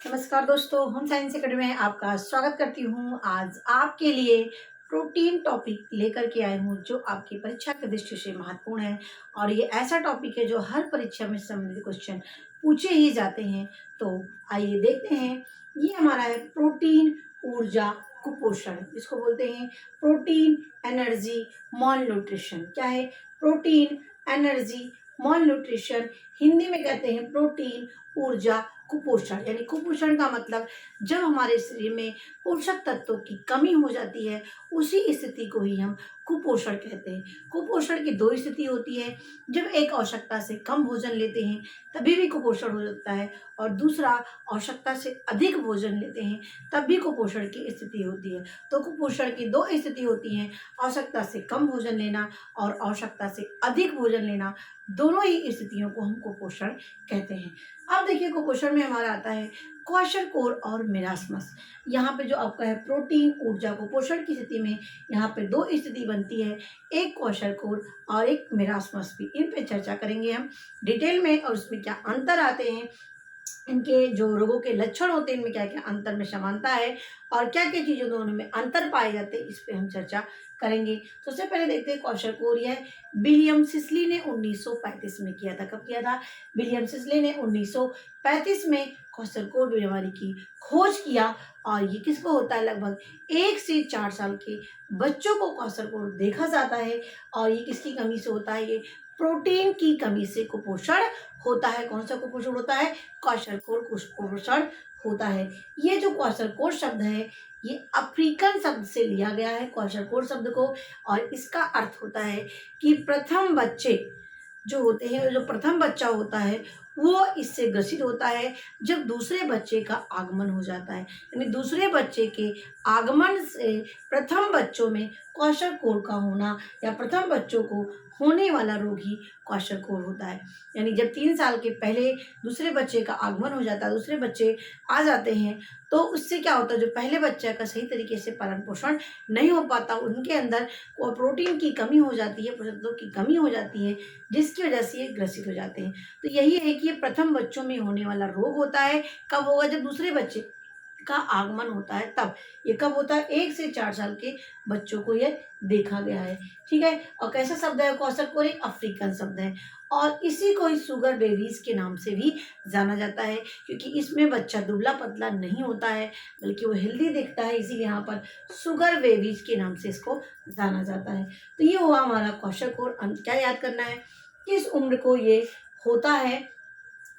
नमस्कार दोस्तों, home science academy में आपका स्वागत करती हूँ। आज आपके लिए प्रोटीन टॉपिक लेकर के आई हूँ जो आपकी परीक्षा की दृष्टि से महत्वपूर्ण है और ये ऐसा टॉपिक है जो हर परीक्षा में संबंधित क्वेश्चन पूछे ही जाते हैं। तो आइए देखते हैं। ये हमारा है प्रोटीन, ऊर्जा, कुपोषण, जिसको बोलते हैं प्रोटीन, एनर्जी, मॉल न्यूट्रिशन। क्या है? Protein, energy, mall nutrition. Hindi में कहते हैं प्रोटीन, ऊर्जा, कुपोषण। यानी कुपोषण का मतलब जब हमारे शरीर में पोषक तत्वों की कमी हो जाती है, उसी स्थिति को ही हम कुपोषण कहते हैं। कुपोषण की दो स्थिति होती है। जब एक आवश्यकता से कम भोजन लेते हैं तभी भी कुपोषण हो सकता है, और दूसरा आवश्यकता से अधिक भोजन लेते हैं तब भी कुपोषण की स्थिति होती है। तो कुपोषण की दो स्थिति होती हैं, आवश्यकता से कम भोजन लेना और आवश्यकता से अधिक भोजन लेना। दोनों ही स्थितियों को हम कुपोषण कहते हैं। अब देखिए, कुपोषण में हमारा आता है क्वाशरकोर और मेरास्मस। यहाँ पे जो आपका है प्रोटीन, ऊर्जा, कुपोषण की स्थिति में यहाँ पे दो स्थिति बनती है, एक क्वाशरकोर और एक मेरास्मस भी। इन पे चर्चा करेंगे हम डिटेल में, और उसमें क्या अंतर आते हैं, इनके जो रोगों के लक्षण होते हैं इनमें क्या क्या अंतर में समानता है और क्या क्या चीज़ों दोनों में अंतर पाए जाते हैं, इस पे हम चर्चा करेंगे। तो सबसे पहले देखते हैं क्वाशरकोर। यह विलियम सिसली ने 1935 में किया था। कब किया था? विलियम सिसली ने 1935 में क्वाशरकोर बीमारी की खोज किया। और ये किसको होता है? लगभग 1 से 4 साल के बच्चों को क्वाशरकोर देखा जाता है। और ये किसकी कमी से होता है? ये प्रोटीन की कमी से कुपोषण होता है। कौन सा कुपोषण होता है? क्वाशरकोर कुपोषण होता है। ये जो क्वाशरकोर शब्द है ये अफ्रीकन शब्द से लिया गया है, क्वाशरकोर शब्द को। और इसका अर्थ होता है कि प्रथम बच्चे जो होते हैं, जो प्रथम बच्चा होता है वो इससे ग्रसित होता है जब दूसरे बच्चे का आगमन हो जाता है। यानी दूसरे बच्चे के आगमन से प्रथम बच्चों में क्वाशरकोर का होना या प्रथम बच्चों को होने वाला रोग ही क्वाशरकोर होता है। यानी जब 3 साल के पहले दूसरे बच्चे का आगमन हो जाता है, दूसरे बच्चे आ जाते हैं, तो उससे क्या होता है, जो पहले बच्चे का सही तरीके से पालन पोषण नहीं हो पाता, उनके अंदर वो प्रोटीन की कमी हो जाती है, पोषक तत्वों की कमी हो जाती है, जिसकी वजह से ये ग्रसित हो जाते हैं। तो यही है कि ये प्रथम बच्चों में होने वाला रोग होता है। कब होगा? जब दूसरे बच्चे का आगमन होता है तब। ये कब होता है? 1 से 4 साल के बच्चों को ये देखा गया है। ठीक है। और कैसा शब्द है? क्वाशरकोर एक अफ्रीकन शब्द है और इसी को ही शुगर बेबीज के नाम से भी जाना जाता है, क्योंकि इसमें बच्चा दुबला पतला नहीं होता है बल्कि वो हेल्दी दिखता है, इसीलिए यहाँ पर शुगर बेबीज के नाम से इसको जाना जाता है। तो ये हुआ हमारा क्वाशरकोर। क्या याद करना है? किस उम्र को ये होता है,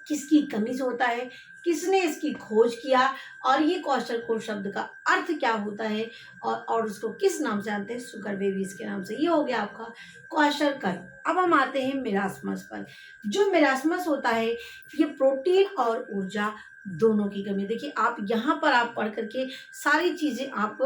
किसकी कमी से होता है, किसने इसकी खोज किया, और ये क्वाशरकोर शब्द का अर्थ क्या होता है, और उसको किस नाम से जानते हैं? शुगर बेबीज के नाम से। ये हो गया आपका क्वाशरकर। अब हम आते हैं मेरास्मस पर। जो मेरास्मस होता है ये प्रोटीन और ऊर्जा दोनों की कमी। देखिए, आप यहाँ पर आप पढ़ करके सारी चीज़ें आप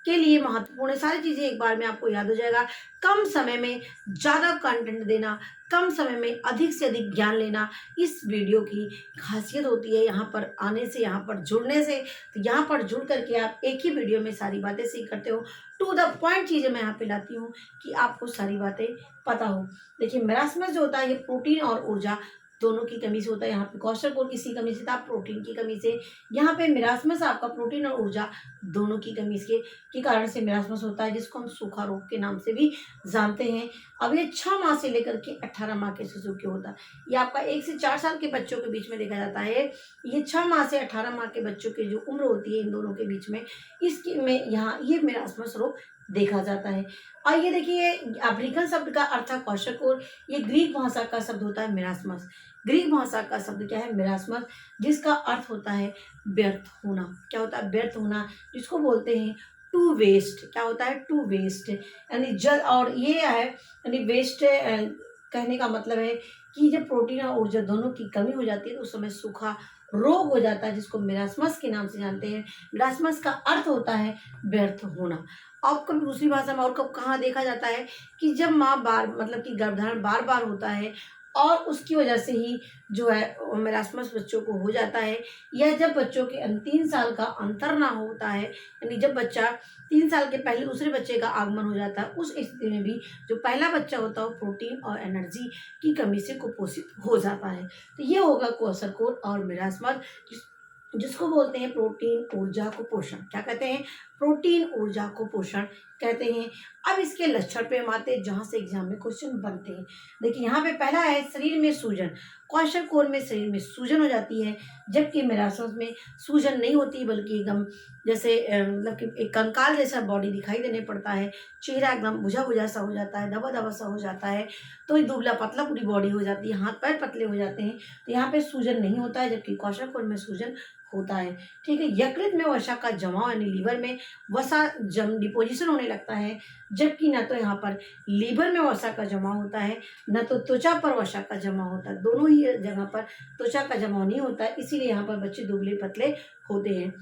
के लिए महत्वपूर्ण है, सारी चीज़ें एक बार में आपको याद हो जाएगा। कम समय में ज़्यादा कंटेंट देना, कम समय में अधिक से अधिक ज्ञान लेना, इस वीडियो की खासियत होती है। यहाँ पर आने से, यहाँ पर जुड़ने से, तो यहाँ पर जुड़ करके आप एक ही वीडियो में सारी बातें सीख करते हो। टू द पॉइंट चीज़ें मैं यहाँ पे लाती हूँ कि आपको सारी बातें पता हो। देखिए, मेरास्मस जो होता है ये प्रोटीन और ऊर्जा दोनों की कमी से होता है। यहाँ पे क्वाशरकोर किसी कमी से था? प्रोटीन की कमी से। यहाँ पे मेरास्मस आपका प्रोटीन और ऊर्जा दोनों की कमी के कारण से मेरास्मस होता है, जिसको हम सूखा रोग के नाम से भी जानते हैं। अब ये 6 माह से लेकर के 18 माह के शिशु के होता है। ये आपका 1 से 4 साल के बच्चों के बीच में देखा जाता है। ये 6 माह से 18 माह के बच्चों की जो उम्र होती है इन दोनों के बीच में, इसकी में यहाँ ये मेरास्मस रोग देखा जाता है। और ये देखिए, अफ्रीकन शब्द का अर्थ है क्वाशरकोर। ये ग्रीक भाषा का शब्द होता है मेरास्मस। ग्रीक भाषा का शब्द क्या है? मेरास्मस, जिसका अर्थ होता है व्यर्थ होना। क्या होता है? व्यर्थ होना, जिसको बोलते हैं टू वेस्ट। क्या होता है? टू वेस्ट, यानी जल। और ये है यानी वेस्ट कहने का मतलब है कि जब प्रोटीन और ऊर्जा दोनों की कमी हो जाती है तो उस समय सूखा रोग हो जाता है, जिसको मेरास्मस के नाम से जानते हैं। मेरास्मस का अर्थ होता है व्यर्थ होना। अब कब दूसरी भाषा में और कब कहाँ देखा जाता है कि जब माँ बार मतलब कि गर्भधारण बार बार होता है और उसकी वजह से ही जो है मेरास्मस बच्चों को हो जाता है, या जब बच्चों के 3 साल का अंतर ना होता है, यानी जब बच्चा 3 साल के पहले दूसरे बच्चे का आगमन हो जाता है, उस स्थिति में भी जो पहला बच्चा होता है वो प्रोटीन और एनर्जी की कमी से कुपोषित हो जाता है। तो ये होगा क्वाशरकोर और मेरास्मस, जिसको बोलते हैं प्रोटीन ऊर्जा को पोषण। क्या कहते हैं? प्रोटीन ऊर्जा को पोषण कहते हैं। अब इसके लक्षण पे हम आते हैं जहाँ से एग्जाम में क्वेश्चन बनते हैं। देखिए यहाँ पे पहला है शरीर में सूजन। क्वाशरकोर में शरीर में सूजन हो जाती है, जबकि मेरासमस में सूजन नहीं होती, बल्कि एकदम जैसे मतलब कि एक कंकाल जैसा बॉडी दिखाई देने पड़ता है। चेहरा एकदम बुझा बुझा सा हो जाता है, दबा दबा सा हो जाता है, तो ये दुबला पतला पूरी बॉडी हो जाती है, हाथ पैर पतले हो जाते हैं। तो यहाँ पे सूजन नहीं होता है, जबकि क्वाशरकोर में सूजन होता है। ठीक है, यकृत में वसा का जमाव यानी लीवर में वसा जम डिपोजिशन होने लगता है, जबकि न तो यहाँ पर लीवर में वसा का जमाव होता है, न तो त्वचा पर वसा का जमाव होता है। दोनों ही जगह पर त्वचा का जमाव नहीं होता है, इसीलिए यहाँ पर बच्चे दुबले पतले होते हैं।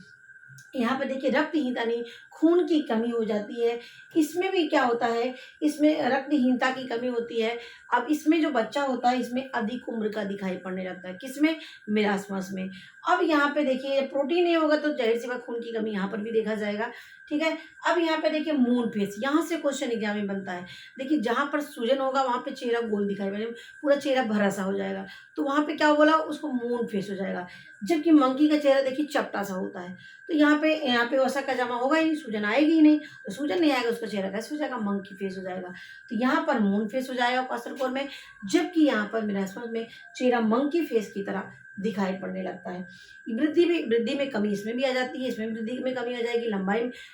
यहाँ पे देखिए रक्तहीनता नहीं, खून की कमी हो जाती है। इसमें भी क्या होता है, इसमें रक्तहीनता की कमी होती है। अब इसमें जो बच्चा होता है इसमें अधिक उम्र का दिखाई पड़ने लगता है। किसमें? मेरास्मस में। अब यहाँ पे देखिए प्रोटीन नहीं होगा तो जाहिर सी बात खून की कमी यहाँ पर भी देखा जाएगा। ठीक है, अब यहाँ पे देखिए मून फेस, यहाँ से क्वेश्चन एग्जाम में बनता है। देखिए जहाँ पर सूजन होगा वहाँ पे चेहरा गोल दिखाई पड़ेगा, पूरा चेहरा भरा सा हो जाएगा, तो वहाँ पे क्या बोला, उसको मून फेस हो जाएगा। जबकि मंकी का चेहरा देखिए चपटा सा होता है, तो यहाँ पे वसा का जमा होगा ही नहीं, सूजन आएगी ही नहीं, तो सूजन नहीं आएगा उसका चेहरा कैसे हो जाएगा, मंकी फेस हो जाएगा। तो यहाँ पर मून फेस हो जाएगा क्वाशरकोर में, जबकि यहाँ पर मेरास्मस में चेहरा मंकी फेस की तरह दिखाई पड़ने लगता है। वृद्धि में कमी इसमें भी आ जाती है, इसमें वृद्धि में कमी आ जाएगी,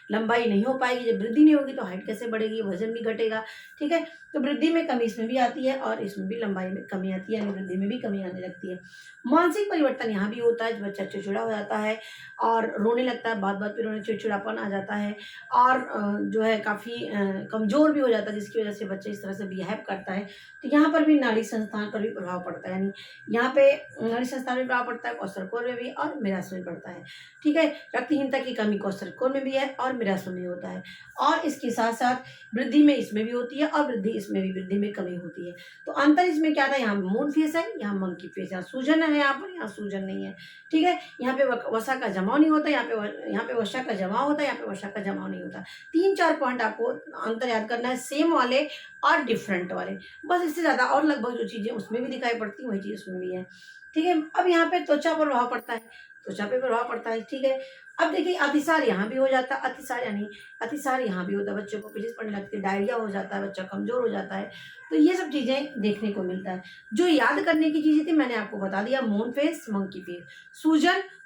लंबाई नहीं हो पाएगी। जब वृद्धि नहीं होगी तो हाइट कैसे बढ़ेगी, वजन भी घटेगा। ठीक है, तो वृद्धि में कमी इसमें भी आती है और इसमें भी लंबाई में कमी आती है, यानी वृद्धि में भी कमी आने लगती है। मानसिक परिवर्तन यहाँ भी होता है, बच्चा चिड़चिड़ा हो जाता है और रोने लगता है, बात बात पे रोने, चिड़चिड़ापन आ जाता है और जो है काफ़ी कमज़ोर भी हो जाता है, जिसकी वजह से बच्चा इस तरह से बिहेव करता है। तो यहाँ पर भी नाड़ी संस्थान पर भी प्रभाव पड़ता है, यानी यहाँ पे नाड़ी संस्थान में प्रभाव पड़ता है, क्वाशरकोर में भी और मेरास्मस में पड़ता है। ठीक है, रक्तहीनता की कमी क्वाशरकोर में भी है और मेरास्मस में भी होता है, और इसके साथ साथ वृद्धि में इसमें भी होती है और वृद्धि इसमें भी, वृद्धि में कमी होती है। तो अंतर इसमें क्या था, यहाँ मून फेस है, यहाँ मंकी फेस, यहाँ सूजन है, यहाँ सूजन नहीं है। ठीक है, यहाँ पे वसा का जमाव नहीं होता, यहाँ पे वसा का जमाव होता है, यहाँ पे वसा का जमाव नहीं होता। 3-4 पॉइंट आपको अंतर याद करना है, सेम वाले और डिफरेंट वाले, बस इससे ज़्यादा। और लगभग जो चीज़ें उसमें भी दिखाई पड़ती हैं वही चीज़ उसमें भी है। ठीक है, अब यहाँ पे त्वचा पर प्रभाव पड़ता है, त्वचा पे प्रभाव पड़ता है। ठीक है, अब देखिए अतिसार यहाँ भी हो जाता है, अतिसार यहाँ भी होता है, बच्चों को पेचिश पड़ने लगती है, डायरिया हो जाता है, बच्चा कमजोर हो जाता है। तो ये सब चीज़ें देखने को मिलता है। जो याद करने की चीज़ें थी मैंने आपको बता दिया, मून फेस, मंकी फेस,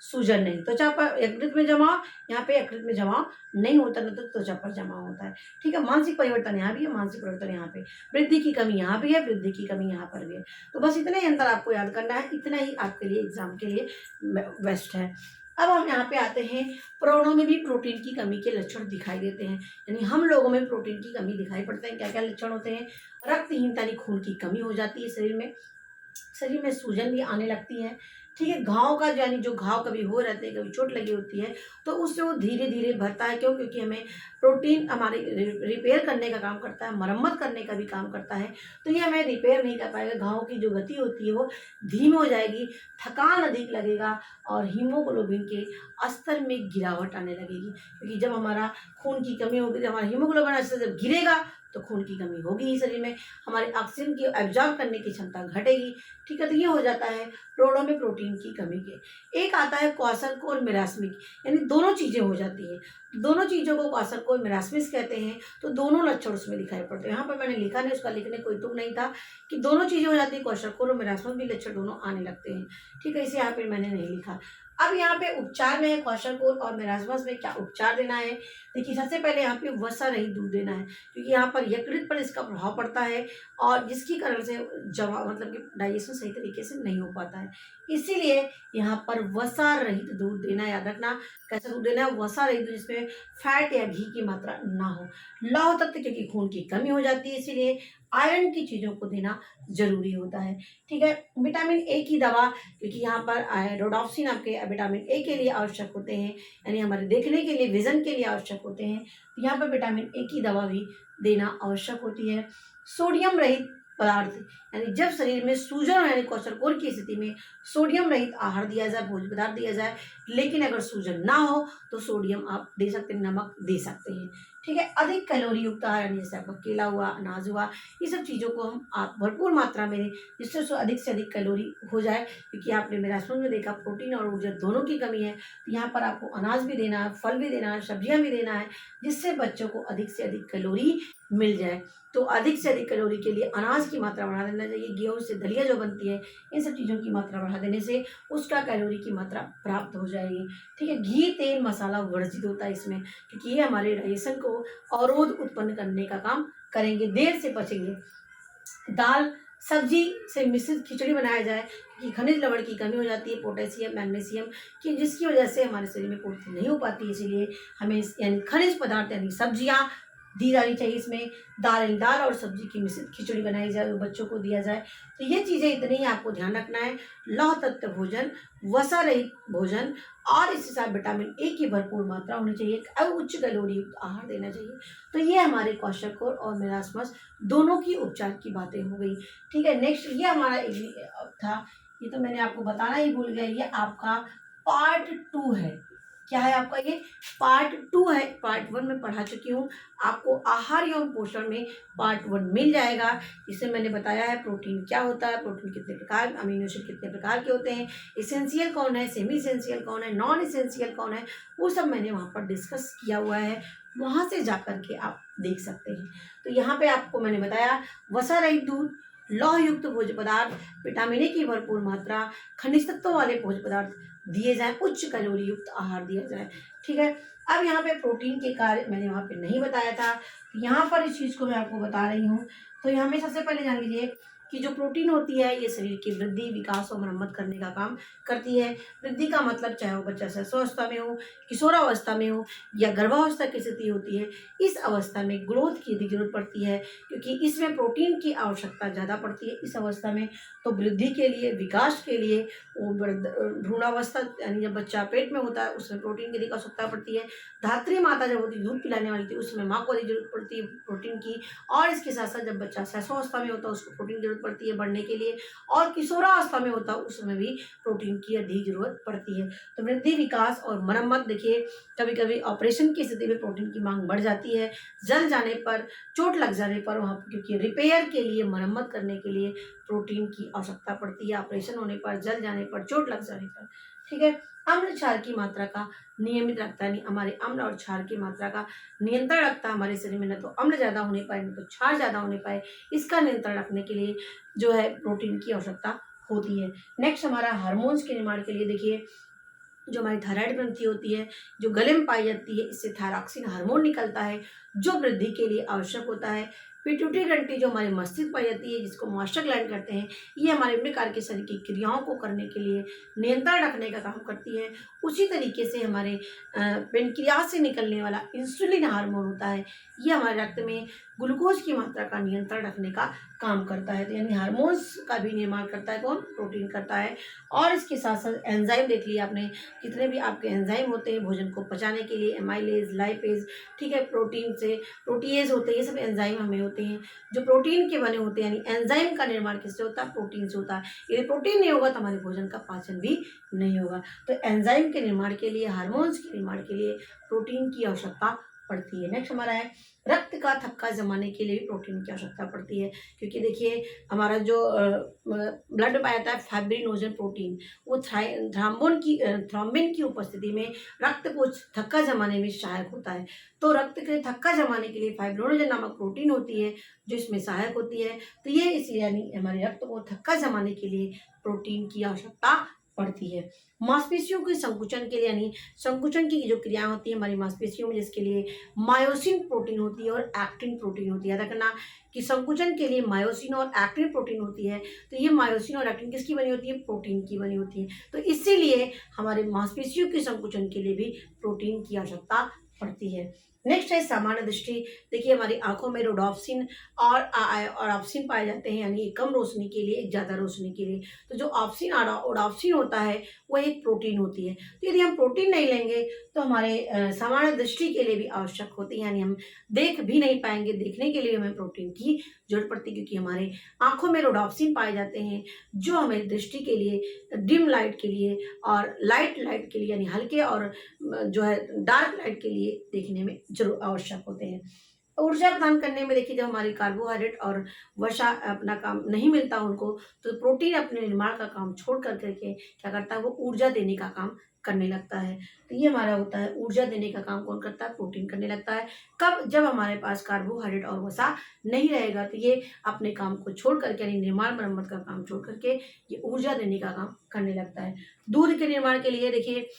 सूजन नहीं, त्वचा पर यकृत में जमाव, यहाँ पे यकृत में जमाव नहीं होता, न तो त्वचा पर जमाव होता है। ठीक है, मानसिक परिवर्तन यहाँ भी है, मानसिक परिवर्तन यहाँ पे, वृद्धि की कमी यहाँ भी है, वृद्धि की कमी यहाँ पर भी है। तो बस इतना ही अंतर आपको याद करना है, इतना ही आपके लिए एग्जाम के लिए बेस्ट है। अब हम यहाँ पे आते हैं, प्राणों में भी प्रोटीन की कमी के लक्षण दिखाई देते हैं, यानी हम लोगों में प्रोटीन की कमी दिखाई पड़ते हैं। क्या क्या लक्षण होते हैं? रक्तहीनता यानी खून की कमी हो जाती है शरीर में सूजन भी आने लगती है। ठीक है, घाव का यानी जो घाव कभी हो रहते हैं, कभी चोट लगी होती है, तो उससे वो धीरे धीरे भरता है। क्यों? क्योंकि हमें प्रोटीन हमारे रिपेयर करने का काम करता है, मरम्मत करने का भी काम करता है, तो ये हमें रिपेयर नहीं कर पाएगा। घाव की जो गति होती है वो धीमी हो जाएगी, थकान अधिक लगेगा और हीमोग्लोबिन के स्तर में गिरावट आने लगेगी। क्योंकि जब हमारा खून की कमी होगी, जब हमारा हीमोग्लोबिन स्तर जब गिरेगा तो खून की कमी होगी ही शरीर में, हमारे ऑक्सीजन की एब्जॉर्ब करने की क्षमता घटेगी। ठीक है, तो ये हो जाता है प्रोडो में प्रोटीन की कमी के। एक आता है क्वाशरकोर मेरास्मिक, यानी दोनों चीज़ें हो जाती हैं, दोनों चीज़ों को क्वाशरकोर मेरास्मिस कहते हैं। तो दोनों लक्षण उसमें दिखाई पड़ते हैं। यहाँ पर मैंने लिखा नहीं, उसका लिखने कोई तुक नहीं था कि दोनों चीज़ें हो जाती है, क्वाशरकोर और मेरास्मिस भी लक्षण दोनों आने लगते हैं। ठीक है, इसे यहाँ पर मैंने नहीं लिखा। अब यहाँ पे उपचार में है, क्वाशरकोर और मेरास्मस में क्या उपचार देना है। देखिए सबसे पहले यहाँ पे वसा रहित दूध देना है, क्योंकि यहाँ पर यकृत पर इसका प्रभाव पड़ता है और जिसकी कारण से जमा मतलब कि डाइजेशन सही तरीके से नहीं हो पाता है। इसीलिए यहाँ पर वसा रहित दूध देना, याद रखना कैसा दूध देना है, वसा रहित दूध जिसमें फैट या घी की मात्रा ना हो। लौह तत्व क्योंकि खून की कमी हो जाती है, इसीलिए आयरन की चीज़ों को देना जरूरी होता है। ठीक है, विटामिन ए की दवा, क्योंकि यहाँ पर रोडॉप्सिन आपके विटामिन ए के लिए आवश्यक होते हैं, यानी हमारे देखने के लिए, विजन के लिए आवश्यक होते हैं। तो यहाँ पर विटामिन ए की दवा भी देना आवश्यक होती है। सोडियम रहित पदार्थ, यानी जब शरीर में सूजन यानी क्वाशरकोर की स्थिति में सोडियम रहित आहार दिया जाए, भोज्य पदार्थ दिया जाए, लेकिन अगर सूजन ना हो तो सोडियम आप दे सकते हैं, नमक दे सकते हैं। ठीक है। अधिक कैलोरी युक्त आहार यानी जैसे आपका केला हुआ, अनाज हुआ, ये सब चीज़ों को हम आप भरपूर मात्रा में जिससे उसको अधिक से अधिक कैलोरी हो जाए, क्योंकि आपने मेरा स्पून में देखा प्रोटीन और ऊर्जा दोनों की कमी है। तो यहाँ पर आपको अनाज भी देना है, फल भी देना है, सब्जियाँ भी देना है, जिससे बच्चों को अधिक से अधिक कैलोरी मिल जाए। तो अधिक से अधिक कैलोरी के लिए अनाज की मात्रा बढ़ा देना चाहिए। गेहूँ से दलिया जो बनती है, इन सब चीज़ों की मात्रा बढ़ा देने से उसका कैलोरी की मात्रा प्राप्त हो जाएगी। ठीक है। घी, तेल, मसाला वर्जित होता है इसमें, क्योंकि ये हमारे डाइजेशन को अवरोध उत्पन्न करने का काम करेंगे, देर से पचेंगे। दाल सब्जी से मिश्रित खिचड़ी बनाया जाए, क्योंकि खनिज लवण की कमी हो जाती है, पोटेशियम, मैग्नीशियम की, जिसकी वजह से हमारे शरीर में पूर्ति नहीं हो पाती है। इसीलिए हमें यानी खनिज पदार्थ यानी सब्जियां दी जानी चाहिए। इसमें दाल और सब्जी की मिश्रित खिचड़ी बनाई जाए, बच्चों को दिया जाए। तो ये चीज़ें इतनी ही आपको ध्यान रखना है। लौह तत्व भोजन, वसा रहित भोजन और इसके साथ विटामिन ए की भरपूर मात्रा होनी चाहिए और उच्च कैलोरी युक्त आहार देना चाहिए। तो ये हमारे क्वेश्चन और मेरास्मस दोनों की उपचार की बातें हो गई। ठीक है। नेक्स्ट ये हमारा एक था, ये तो मैंने आपको बताना ही भूल गया, ये आपका पार्ट 2 है। क्या है आपका ये? पार्ट 2 है। पार्ट 1 में पढ़ा चुकी हूँ। आपको आहार एवं पोषण में पार्ट 1 मिल जाएगा। इसे मैंने बताया है प्रोटीन क्या होता है, प्रोटीन कितने प्रकार, अमीनो एसिड कितने प्रकार के होते हैं, एसेंशियल कौन है, सेमी एसेंशियल कौन है, नॉन एसेंशियल कौन है, वो सब मैंने वहाँ पर डिस्कस किया हुआ है। वहाँ से जाकर के आप देख सकते हैं। तो यहाँ पे आपको मैंने बताया वसा रहित दूध, लौह युक्त भोज्य पदार्थ, विटामिन ए की भरपूर मात्रा, खनिज तत्वों वाले भोज्य पदार्थ दिए जाएं, उच्च कैलोरी युक्त आहार दिया जाए। ठीक है। अब यहाँ पे प्रोटीन के कार्य मैंने वहाँ पे नहीं बताया था, यहाँ पर इस चीज़ को मैं आपको बता रही हूँ। तो यहाँ में सबसे पहले जान लीजिए कि जो प्रोटीन होती है ये शरीर की वृद्धि, विकास और मरम्मत करने का काम करती है। वृद्धि का मतलब चाहे वो बच्चा शिशुअवस्था में हो, किशोरावस्था में हो या गर्भावस्था की स्थिति होती है, इस अवस्था में ग्रोथ की अधिक जरूरत पड़ती है, क्योंकि इसमें प्रोटीन की आवश्यकता ज़्यादा पड़ती है इस अवस्था में। तो वृद्धि के लिए, विकास के लिए, वो भ्रूणावस्था यानी जब बच्चा पेट में होता है उसमें प्रोटीन की अधिक आवश्यकता पड़ती है। धात्री माता जब होती है, दूध पिलाने वाली थी, उसमें माँ को अधिक जरूरत पड़ती है प्रोटीन की। और इसके साथ साथ जब बच्चा शैशवावस्था में होता है उसको प्रोटीन की जरूरत पड़ती है बढ़ने के लिए, और किशोरावस्था में होता है उसमें भी प्रोटीन की अधिक जरूरत पड़ती है। तो वृद्धि, विकास और मरम्मत, देखिए कभी कभी ऑपरेशन की स्थिति में प्रोटीन की मांग बढ़ जाती है, जल जाने पर, चोट लग जाने पर, वहाँ क्योंकि रिपेयर के लिए, मरम्मत करने के लिए प्रोटीन की आवश्यकता पड़ती है, ऑपरेशन होने पर, जल जाने पर, चोट लग जाने पर। ठीक है। अम्ल क्षार की मात्रा का नियमित रखता है, हमारे अम्ल और क्षार की मात्रा का नियंत्रण रखता है हमारे शरीर में, न तो अम्ल ज़्यादा होने पाए न तो क्षार ज़्यादा होने पाए। इसका नियंत्रण रखने के लिए जो है प्रोटीन की आवश्यकता होती है। नेक्स्ट हमारा हार्मोन्स के निर्माण के लिए, देखिए जो हमारी थायराइड ग्रंथि होती है, जो गले में पाई जाती है, इससे थायरॉक्सिन हार्मोन निकलता है जो वृद्धि के लिए आवश्यक होता है। पिट्यूटरी ग्रंथि जो हमारे मस्तिष्क पाई जाती है, जिसको मास्टर ग्लैंड कहते हैं, ये हमारे विभिन्न प्रकार के शरीर की क्रियाओं को करने के लिए, नियंत्रण रखने का काम करती है। उसी तरीके से हमारे पेनक्रियास से निकलने वाला इंसुलिन हार्मोन होता है, ये हमारे रक्त में ग्लूकोज की मात्रा का नियंत्रण रखने का काम करता है। तो यानी हार्मोन्स का भी निर्माण करता है कौन? प्रोटीन करता है। और इसके साथ साथ एंजाइम देख लिया आपने, जितने भी आपके एंजाइम होते हैं भोजन को पचाने के लिए, एमाइलेज, लाइपेज, ठीक है, प्रोटीन से प्रोटीएज होते हैं, ये सब एंजाइम हमें होते हैं जो प्रोटीन के बने होते हैं। यानी एंजाइम का निर्माण किससे होता है? प्रोटीन से होता है। यदि प्रोटीन नहीं होगा तो हमारे भोजन का पाचन भी नहीं होगा। तो एंजाइम के निर्माण के लिए, हार्मोन्स के निर्माण के लिए प्रोटीन की आवश्यकता पड़ती है। नेक्स्ट हमारा है रक्त का थक्का जमाने के लिए भी प्रोटीन की आवश्यकता पड़ती है, क्योंकि देखिए हमारा जो ब्लड में पाया जाता है फाइब्रिनोजन प्रोटीन, वो थ्रोम्बिन की उपस्थिति में रक्त को थक्का जमाने में सहायक होता है। तो रक्त के थक्का जमाने के लिए फाइब्रिनोजन नामक प्रोटीन होती है जो इसमें सहायक होती है। तो ये इसलिए यानी हमारे रक्त को थक्का जमाने के लिए प्रोटीन की आवश्यकता पड़ती है। मांसपेशियों के संकुचन के लिए, यानी संकुचन की जो क्रिया होती है हमारी मांसपेशियों में, जिसके लिए मायोसिन प्रोटीन होती है और एक्टिन प्रोटीन होती है। याद रखना कि संकुचन के लिए मायोसिन और एक्टिन प्रोटीन होती है। तो ये मायोसिन और एक्टिन किसकी बनी होती है? प्रोटीन की बनी होती है। तो इसीलिए हमारे मांसपेशियों के संकुचन के लिए भी प्रोटीन की आवश्यकता पड़ती है। नेक्स्ट है सामान्य दृष्टि। देखिए हमारी आंखों में रोडोप्सिन और ऑप्सिन पाए जाते हैं, यानी कम रोशनी के लिए, एक ज़्यादा रोशनी के लिए। तो जो ऑप्सिन और ओडोप्सिन होता है वो एक प्रोटीन होती है। तो यदि हम प्रोटीन नहीं लेंगे तो हमारे सामान्य दृष्टि के लिए भी आवश्यक होती है, यानी हम देख भी नहीं पाएंगे, देखने के लिए हमें प्रोटीन की जरूरत पड़ती है, क्योंकि हमारे आंखों में रोडोप्सिन पाए जाते हैं जो हमें दृष्टि के लिए, डिम लाइट के लिए और लाइट के लिए, यानी हल्के और जो है डार्क लाइट के लिए देखने में जरूर आवश्यक होते हैं। ऊर्जा प्रदान करने में देखिए, जब हमारे कार्बोहाइड्रेट और वसा अपना काम नहीं मिलता उनको, तो प्रोटीन अपने निर्माण का काम छोड़ कर करके क्या करता है, वो ऊर्जा देने का काम करने लगता है। तो ये हमारा होता है, ऊर्जा देने का काम कौन करता है, प्रोटीन करने लगता है। कब, जब हमारे पास कार्बोहाइड्रेट और वसा नहीं रहेगा, तो ये अपने काम को छोड़ करके, यानी निर्माण मरम्मत का काम छोड़ करके ये ऊर्जा देने का काम करने लगता है। दूध के निर्माण के लिए देखिए,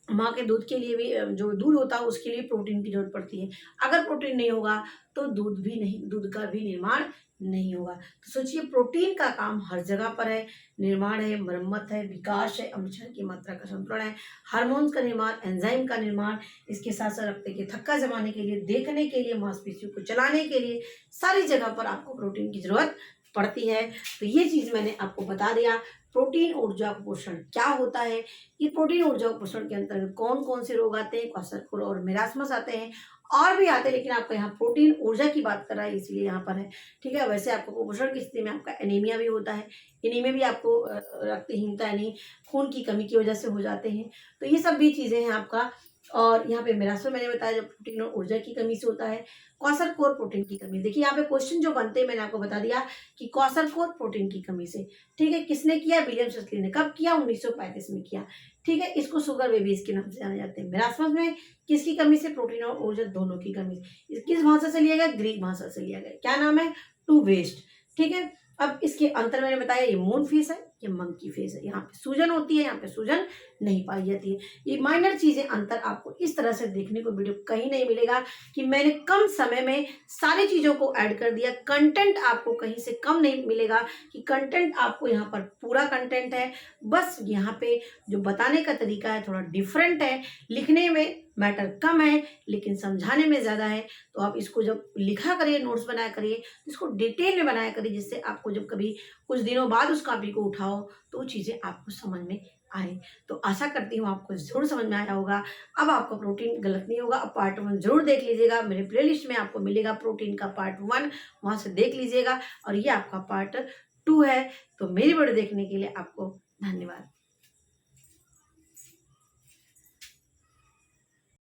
माँ के दूध के लिए भी जो दूध होता है उसके लिए प्रोटीन की ज़रूरत पड़ती है। अगर प्रोटीन नहीं होगा तो दूध का भी निर्माण नहीं होगा। तो सोचिए, प्रोटीन का काम हर जगह पर है, निर्माण है, मरम्मत है, विकास है, अम्लक्षार की मात्रा का संतुलन है, हार्मोन्स का निर्माण, एंजाइम का निर्माण, इसके साथ-साथ रक्त के थक्का जमाने के लिए, देखने के लिए, मांसपेशियों को चलाने के लिए, सारी जगह पर आपको प्रोटीन की ज़रूरत पड़ती है। तो ये चीज़ मैंने आपको बता दिया। प्रोटीन ऊर्जा पोषण क्या होता है, ये प्रोटीन ऊर्जा पोषण के अंतर्गत कौन कौन से रोग आते हैं, क्वाशरकोर और मेरास्मस आते हैं, और भी आते हैं, लेकिन आपका यहाँ प्रोटीन ऊर्जा की बात कर रहा है इसलिए यहाँ पर है। ठीक है, वैसे आपको कुपोषण की स्थिति में आपका एनीमिया भी होता है। एनीमिया भी आपको रक्तहीनता यानी खून की कमी की वजह से हो जाते हैं। तो ये सब भी चीज़ें हैं आपका। और यहाँ पे मेरास्मस मैंने बताया, जो प्रोटीन और ऊर्जा की कमी से होता है। क्वाशरकोर प्रोटीन की कमी, देखिए यहाँ पे क्वेश्चन जो बनते हैं मैंने आपको बता दिया कि क्वाशरकोर प्रोटीन की कमी से। ठीक है, किसने किया, विलियम शेक्सपियर ने। कब किया, 1935 में किया। ठीक है, इसको शुगर बेबीज के नाम से जाने जाते हैं। मेरास्मस में किसकी कमी से, प्रोटीन और ऊर्जा दोनों की कमी से। किस भाषा से लिया गया, ग्रीक भाषा से लिया गया। क्या नाम है, टू वेस्ट। ठीक है, अब इसके अंतर मैंने बताया, ये मून फिश है, ये मंकी फिश है। यहाँ पे सूजन होती है, यहाँ पे सूजन नहीं पाई जाती है। ये माइनर चीजें, अंतर आपको इस तरह से देखने को वीडियो कहीं नहीं मिलेगा कि मैंने कम समय में सारी चीजों को ऐड कर दिया। कंटेंट आपको कहीं से कम नहीं मिलेगा कि कंटेंट आपको यहाँ पर पूरा कंटेंट है। बस यहाँ पे जो बताने का तरीका है थोड़ा डिफरेंट है, लिखने में मैटर कम है लेकिन समझाने में ज़्यादा है। तो आप इसको जब लिखा करिए, नोट्स बनाया करिए, इसको डिटेल में बनाया करिए, जिससे आपको जब कभी कुछ दिनों बाद उस कॉपी को उठाओ तो वो चीज़ें आपको समझ में आए। तो आशा करती हूँ आपको ज़रूर समझ में आया होगा। अब आपका प्रोटीन गलत नहीं होगा। अब पार्ट 1 ज़रूर देख लीजिएगा, मेरे प्लेलिस्ट में आपको मिलेगा प्रोटीन का पार्ट 1, वहाँ से देख लीजिएगा। और ये आपका पार्ट 2 है। तो मेरी वीडियो देखने के लिए आपको धन्यवाद।